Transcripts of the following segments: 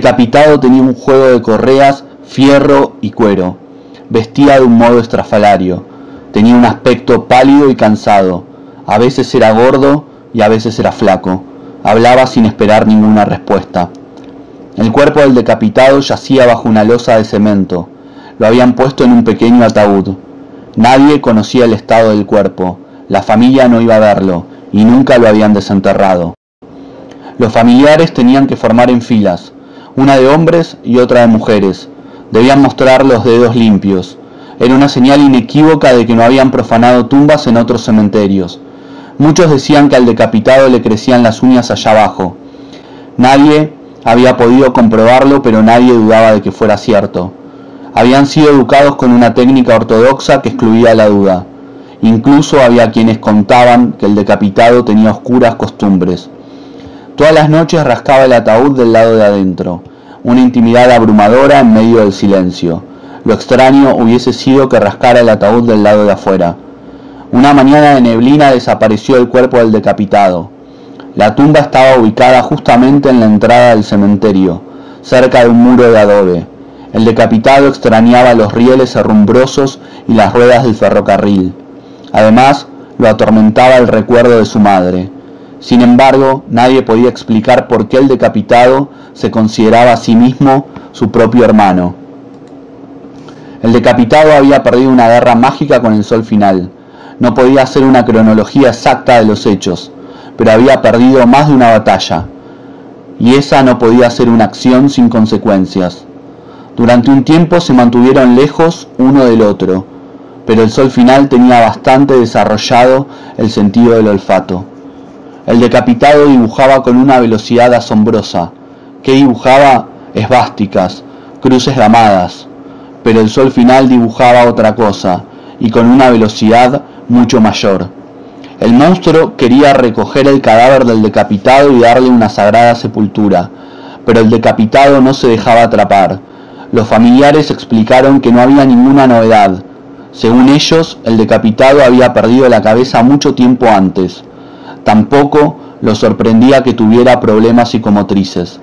decapitado tenía un juego de correas, fierro y cuero. Vestía de un modo estrafalario. Tenía un aspecto pálido y cansado. A veces era gordo y a veces era flaco. Hablaba sin esperar ninguna respuesta. El cuerpo del decapitado yacía bajo una losa de cemento. Lo habían puesto en un pequeño ataúd. Nadie conocía el estado del cuerpo. La familia no iba a verlo y nunca lo habían desenterrado. Los familiares tenían que formar en filas, una de hombres y otra de mujeres. Debían mostrar los dedos limpios. Era una señal inequívoca de que no habían profanado tumbas en otros cementerios. Muchos decían que al decapitado le crecían las uñas allá abajo. Nadie había podido comprobarlo, pero nadie dudaba de que fuera cierto. Habían sido educados con una técnica ortodoxa que excluía la duda. Incluso había quienes contaban que el decapitado tenía oscuras costumbres. Todas las noches rascaba el ataúd del lado de adentro, una intimidad abrumadora en medio del silencio. Lo extraño hubiese sido que rascara el ataúd del lado de afuera. Una mañana de neblina desapareció el cuerpo del decapitado. La tumba estaba ubicada justamente en la entrada del cementerio, cerca de un muro de adobe. El decapitado extrañaba los rieles herrumbrosos y las ruedas del ferrocarril. Además, lo atormentaba el recuerdo de su madre. Sin embargo, nadie podía explicar por qué el decapitado se consideraba a sí mismo su propio hermano. El decapitado había perdido una guerra mágica con el sol final. No podía hacer una cronología exacta de los hechos, pero había perdido más de una batalla, y esa no podía ser una acción sin consecuencias. Durante un tiempo se mantuvieron lejos uno del otro, pero el sol final tenía bastante desarrollado el sentido del olfato. El decapitado dibujaba con una velocidad asombrosa. ¿Qué dibujaba? Esvásticas, cruces gamadas. Pero el sol final dibujaba otra cosa, y con una velocidad mucho mayor. El monstruo quería recoger el cadáver del decapitado y darle una sagrada sepultura, pero el decapitado no se dejaba atrapar. Los familiares explicaron que no había ninguna novedad. Según ellos, el decapitado había perdido la cabeza mucho tiempo antes. Tampoco los sorprendía que tuviera problemas psicomotrices.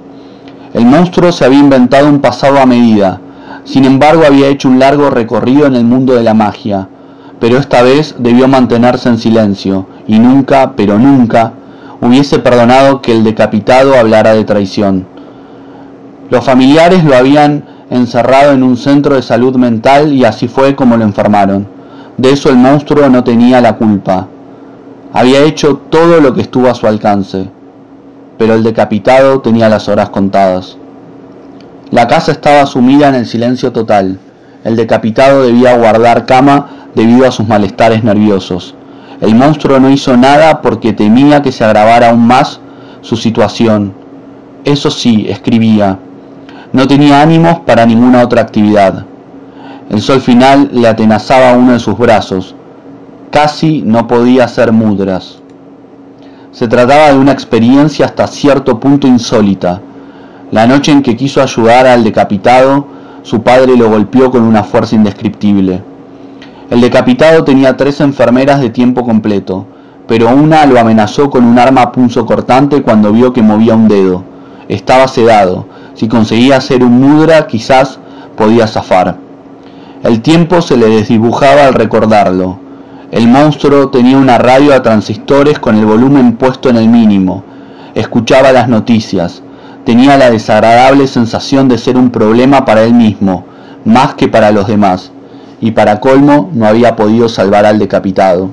El monstruo se había inventado un pasado a medida. Sin embargo, había hecho un largo recorrido en el mundo de la magia, pero esta vez debió mantenerse en silencio, y nunca, pero nunca, hubiese perdonado que el decapitado hablara de traición. Los familiares lo habían encerrado en un centro de salud mental y así fue como lo enfermaron. De eso el monstruo no tenía la culpa. Había hecho todo lo que estuvo a su alcance, pero el decapitado tenía las horas contadas. La casa estaba sumida en el silencio total. El decapitado debía guardar cama debido a sus malestares nerviosos. El monstruo no hizo nada porque temía que se agravara aún más su situación. Eso sí, escribía. No tenía ánimos para ninguna otra actividad. El sol final le atenazaba uno de sus brazos. Casi no podía hacer mudras. Se trataba de una experiencia hasta cierto punto insólita. La noche en que quiso ayudar al decapitado, su padre lo golpeó con una fuerza indescriptible. El decapitado tenía 3 enfermeras de tiempo completo, pero una lo amenazó con un arma punzocortante cuando vio que movía un dedo. Estaba sedado. Si conseguía hacer un mudra, quizás podía zafar. El tiempo se le desdibujaba al recordarlo. El monstruo tenía una radio a transistores con el volumen puesto en el mínimo. Escuchaba las noticias. Tenía la desagradable sensación de ser un problema para él mismo, más que para los demás. Y para colmo, no había podido salvar al decapitado.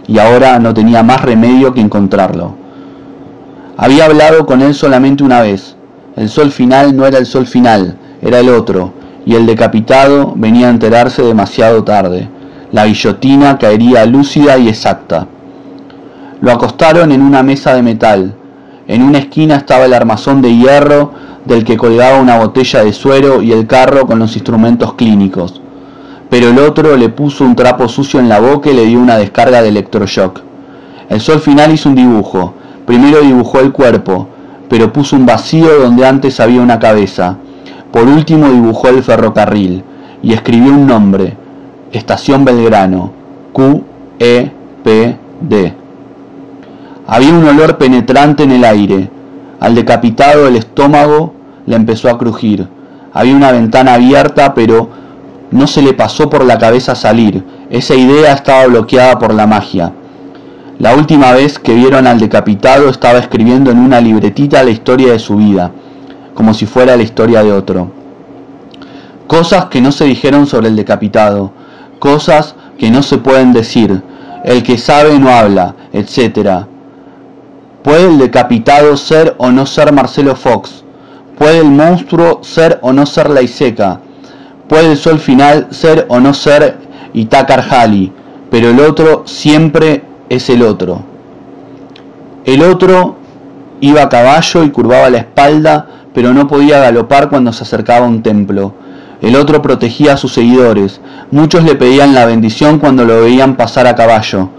Y ahora no tenía más remedio que encontrarlo. Había hablado con él solamente una vez. El sol final no era el sol final, era el otro, y el decapitado venía a enterarse demasiado tarde. La guillotina caería lúcida y exacta. Lo acostaron en una mesa de metal. En una esquina estaba el armazón de hierro del que colgaba una botella de suero y el carro con los instrumentos clínicos. Pero el otro le puso un trapo sucio en la boca y le dio una descarga de electroshock. El sol final hizo un dibujo. Primero dibujó el cuerpo, pero puso un vacío donde antes había una cabeza. Por último dibujó el ferrocarril y escribió un nombre: Estación Belgrano, QEPD. Había un olor penetrante en el aire. Al decapitado el estómago le empezó a crujir. Había una ventana abierta, pero no se le pasó por la cabeza salir. Esa idea estaba bloqueada por la magia. La última vez que vieron al decapitado estaba escribiendo en una libretita la historia de su vida, como si fuera la historia de otro. Cosas que no se dijeron sobre el decapitado, cosas que no se pueden decir, el que sabe no habla, etc. ¿Puede el decapitado ser o no ser Marcelo Fox? ¿Puede el monstruo ser o no ser Laiseca? ¿Puede el sol final ser o no ser Itakar Hali? Pero el otro siempre es el otro. El otro iba a caballo y curvaba la espalda, pero no podía galopar cuando se acercaba a un templo. El otro protegía a sus seguidores. Muchos le pedían la bendición cuando lo veían pasar a caballo.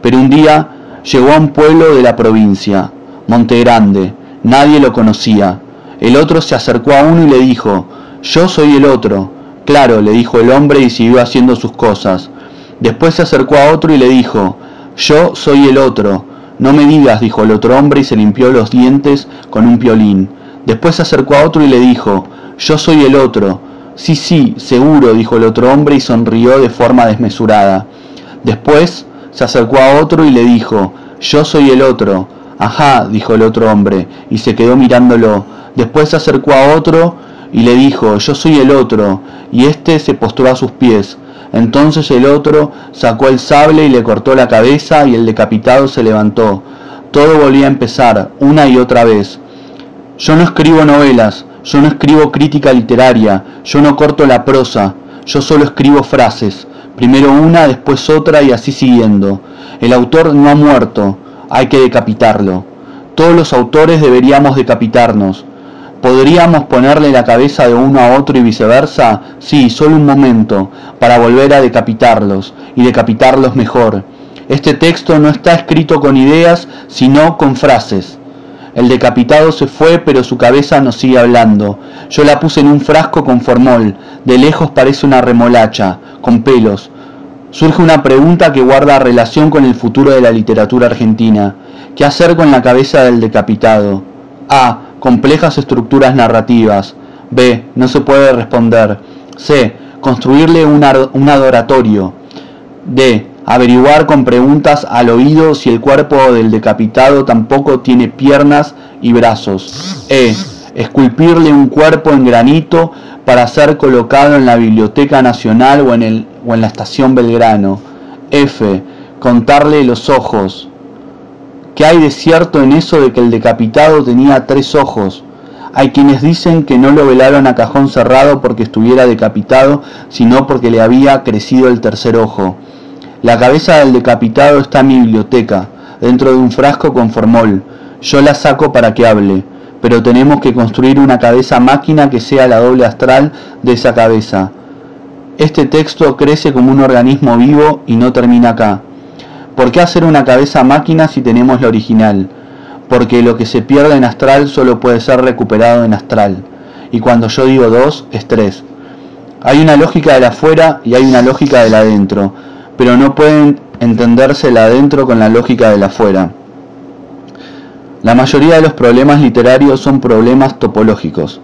Pero un día llegó a un pueblo de la provincia, Monte Grande. Nadie lo conocía. El otro se acercó a uno y le dijo: «Yo soy el otro». «Claro», le dijo el hombre y siguió haciendo sus cosas. Después se acercó a otro y le dijo: «Yo soy el otro». «No me digas», dijo el otro hombre y se limpió los dientes con un piolín. Después se acercó a otro y le dijo: «Yo soy el otro». «Sí, sí, seguro», dijo el otro hombre y sonrió de forma desmesurada. Después se acercó a otro y le dijo: «Yo soy el otro». «Ajá», dijo el otro hombre y se quedó mirándolo. Después se acercó a otro y le dijo: «Yo soy el otro», y este se postró a sus pies. Entonces el otro sacó el sable y le cortó la cabeza y el decapitado se levantó. Todo volvía a empezar, una y otra vez. «Yo no escribo novelas, yo no escribo crítica literaria, yo no corto la prosa, yo solo escribo frases, primero una, después otra y así siguiendo. El autor no ha muerto, hay que decapitarlo. Todos los autores deberíamos decapitarnos. ¿Podríamos ponerle la cabeza de uno a otro y viceversa? Sí, solo un momento, para volver a decapitarlos, y decapitarlos mejor. Este texto no está escrito con ideas, sino con frases. El decapitado se fue, pero su cabeza nos sigue hablando. Yo la puse en un frasco con formol. De lejos parece una remolacha, con pelos. Surge una pregunta que guarda relación con el futuro de la literatura argentina. ¿Qué hacer con la cabeza del decapitado? A. Complejas estructuras narrativas. B. No se puede responder. C. Construirle un adoratorio. D. Averiguar con preguntas al oído si el cuerpo del decapitado tampoco tiene piernas y brazos. E. Esculpirle un cuerpo en granito para ser colocado en la Biblioteca Nacional o en la Estación Belgrano. F. Contarle los ojos. ¿Qué hay de cierto en eso de que el decapitado tenía 3 ojos? Hay quienes dicen que no lo velaron a cajón cerrado porque estuviera decapitado, sino porque le había crecido el 3er ojo. La cabeza del decapitado está en mi biblioteca, dentro de un frasco con formol. Yo la saco para que hable, pero tenemos que construir una cabeza máquina que sea la doble astral de esa cabeza. Este texto crece como un organismo vivo y no termina acá. ¿Por qué hacer una cabeza máquina si tenemos la original? Porque lo que se pierde en astral solo puede ser recuperado en astral. Y cuando yo digo 2, es 3. Hay una lógica de la afuera y hay una lógica de la adentro, pero no pueden entenderse la adentro con la lógica de la afuera. La mayoría de los problemas literarios son problemas topológicos.